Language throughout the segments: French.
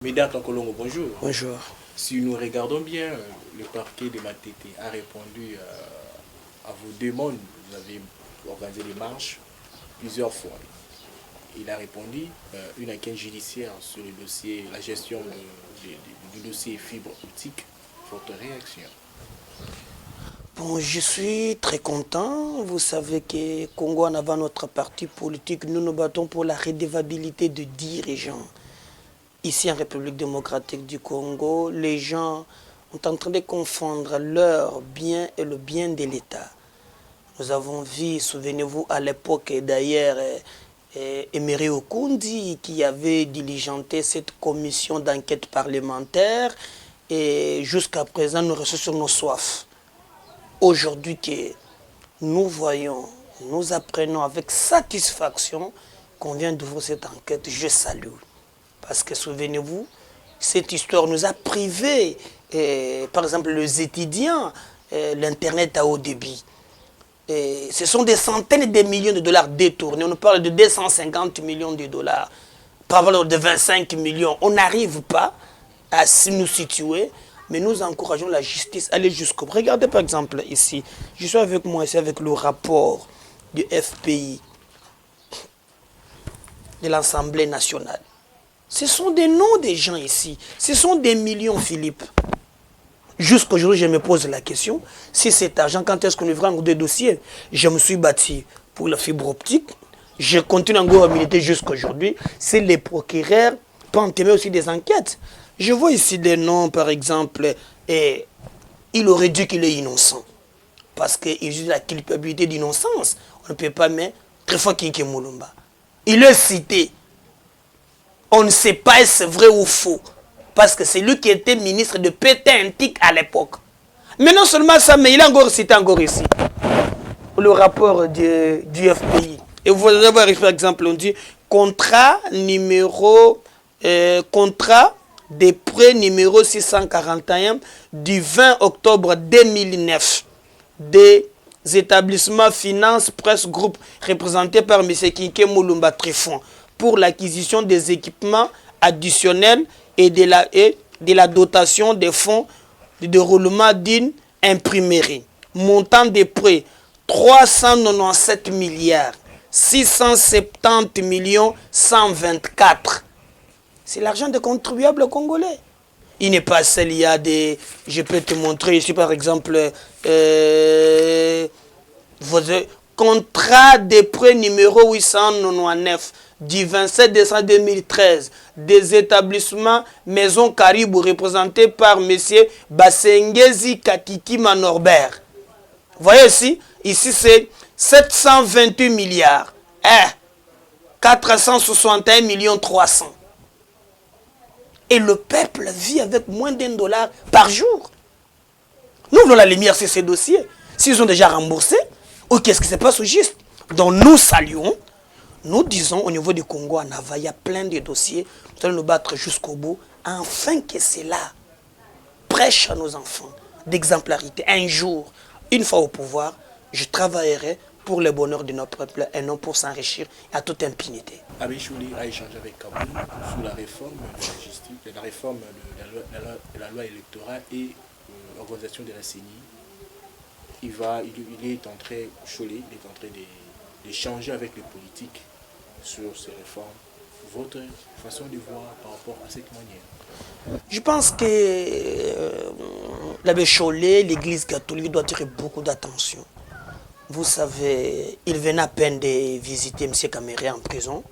Mesdames Kolongo, bonjour. Bonjour. Si nous regardons bien, le parquet de Matete a répondu à vos demandes. Vous avez organisé des marches plusieurs fois. Il a répondu une enquête judiciaire sur le dossier, la gestion du dossier fibre optique. Votre réaction? Bon, je suis très content. Vous savez que Congo en avant notre parti politique, nous nous battons pour la redevabilité de dirigeants. Ici en République démocratique du Congo, les gens sont en train de confondre leur bien et le bien de l'État. Nous avons vu, souvenez-vous, à l'époque d'ailleurs, Emery Okundi qui avait diligenté cette commission d'enquête parlementaire et jusqu'à présent nous restons sur nos soifs. Aujourd'hui que nous voyons, nous apprenons avec satisfaction qu'on vient d'ouvrir cette enquête, je salue. Parce que souvenez-vous, cette histoire nous a privés, par exemple les étudiants, l'Internet à haut débit. Ce sont des centaines de millions de dollars détournés. On nous parle de 250 millions de dollars, par valeur de 25 millions. On n'arrive pas à nous situer, mais nous encourageons la justice à aller jusqu'au bout. Regardez par exemple ici, je suis avec moi ici avec le rapport du FPI, de l'Assemblée nationale. Ce sont des noms des gens ici. Ce sont des millions, Philippe. Jusqu'aujourd'hui, je me pose la question, si cet argent, quand est-ce qu'on ouvre des dossiers? Je me suis bâti pour la fibre optique. Je continue encore à militer jusqu'aujourd'hui. C'est les procureurs peuvent entamer aussi des enquêtes. Je vois ici des noms, par exemple, et il aurait dit qu'il est innocent. Parce qu'il joue la culpabilité d'innocence. On ne peut pas mettre très fort Kiki Moulumba. Il est cité. On ne sait pas si c'est vrai ou faux. Parce que c'est lui qui était ministre de Pétain-Antique à l'époque. Mais non seulement ça, mais il a encore cité encore ici. Le rapport du FPI. Et vous allez voir, par exemple, on dit contrat des prêts numéro 641 du 20 octobre 2009 des établissements Finance Presse Group représentés par M. Kinké Moulumba Trifon pour l'acquisition des équipements additionnels et de la dotation des fonds de déroulement d'une imprimerie. Montant des prêts 397 milliards 670 millions 124. C'est l'argent des contribuables congolais. Il n'est pas seul, il y a des... Je peux te montrer ici par exemple... contrat de prêt numéro 899 du 27 décembre 2013 des établissements Maison Caribou représentés par M. Basengezi Kakikima Norbert. Vous voyez ici c'est 728 milliards. 461 millions 300. Et le peuple vit avec moins d'$1 par jour. Nous voulons la lumière sur ces dossiers. S'ils ont déjà remboursé, ou qu'est-ce qui se passe au juste? Donc nous saluons, nous disons au niveau du Congo en Ava, il y a plein de dossiers, nous allons nous battre jusqu'au bout, afin que cela prêche à nos enfants d'exemplarité. Un jour, une fois au pouvoir, je travaillerai pour le bonheur de notre peuple et non pour s'enrichir à toute impunité. Abbé Chouli a échangé avec Kaboul sur la réforme de la justice, la réforme de la loi électorale et l'organisation de la CENI. Il est en train, Cholet, il est en train d'échanger avec les politiques sur ces réformes. Votre façon de voir par rapport à cette manière? Je pense que l'abbé Cholet, l'église catholique doit tirer beaucoup d'attention. Vous savez, il venait à peine de visiter M. Kamere en prison.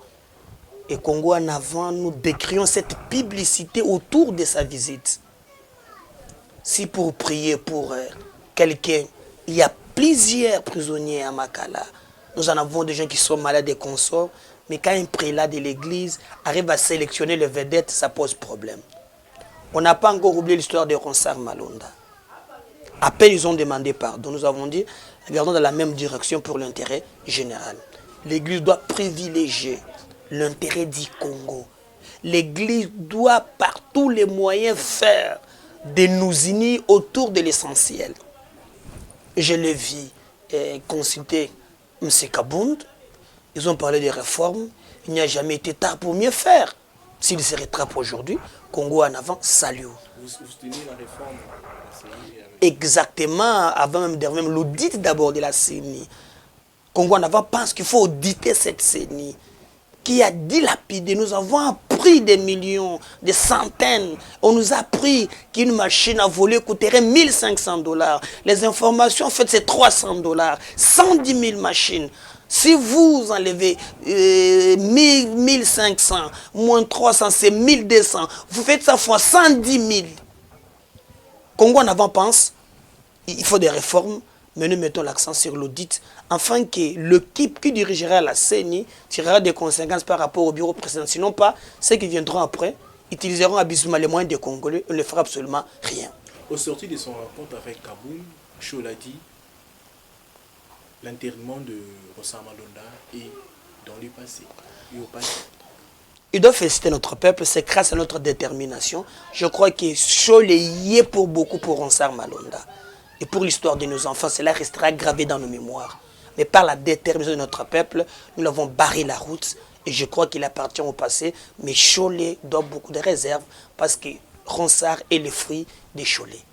Et Congo en avant, nous décrions cette publicité autour de sa visite. Si pour prier pour quelqu'un, il y a plusieurs prisonniers à Makala. Nous en avons des gens qui sont malades et consorts. Mais quand un prélat de l'église arrive à sélectionner les vedettes, ça pose problème. On n'a pas encore oublié l'histoire de Ronsard Malonda. À peine ils ont demandé pardon. Nous avons dit, regardons dans la même direction pour l'intérêt général. L'église doit privilégier l'intérêt du Congo. L'église doit par tous les moyens faire de nous unir autour de l'essentiel. Je l'ai vu consulter M. Kabound. Ils ont parlé des réformes. Il n'y a jamais été tard pour mieux faire. S'il se rattrape aujourd'hui, Congo en avant, salut. Vous soutenez la réforme de la CENI avec... Exactement, avant même l'audit d'abord de la CENI. Congo en avant pense qu'il faut auditer cette CENI qui a dilapidé. Nous avons appris des millions, des centaines. On nous a appris qu'une machine à voler coûterait 1500 $. Les informations, en fait, c'est 300 $. 110 000 machines. Si vous enlevez 1500 moins 300, c'est 1200. Vous faites ça fois 110 000. Congo en avant pense, il faut des réformes, mais nous mettons l'accent sur l'audit, afin que l'équipe qui dirigera la CENI tirera des conséquences par rapport au bureau précédent. Sinon pas, ceux qui viendront après utiliseront abusivement les moyens des Congolais, on ne fera absolument rien. Au sorti de son rencontre avec Kaboul, Chola dit l'enterrement de Rossa Malonda est dans le passé et au passé. Il doit féliciter notre peuple, c'est grâce à notre détermination. Je crois que Cholet y est pour beaucoup pour Ronsard Malonda. Et pour l'histoire de nos enfants, cela restera gravé dans nos mémoires. Mais par la détermination de notre peuple, nous l'avons barré la route. Et je crois qu'il appartient au passé. Mais Cholet doit beaucoup de réserves parce que Ronsard est le fruit des Cholets.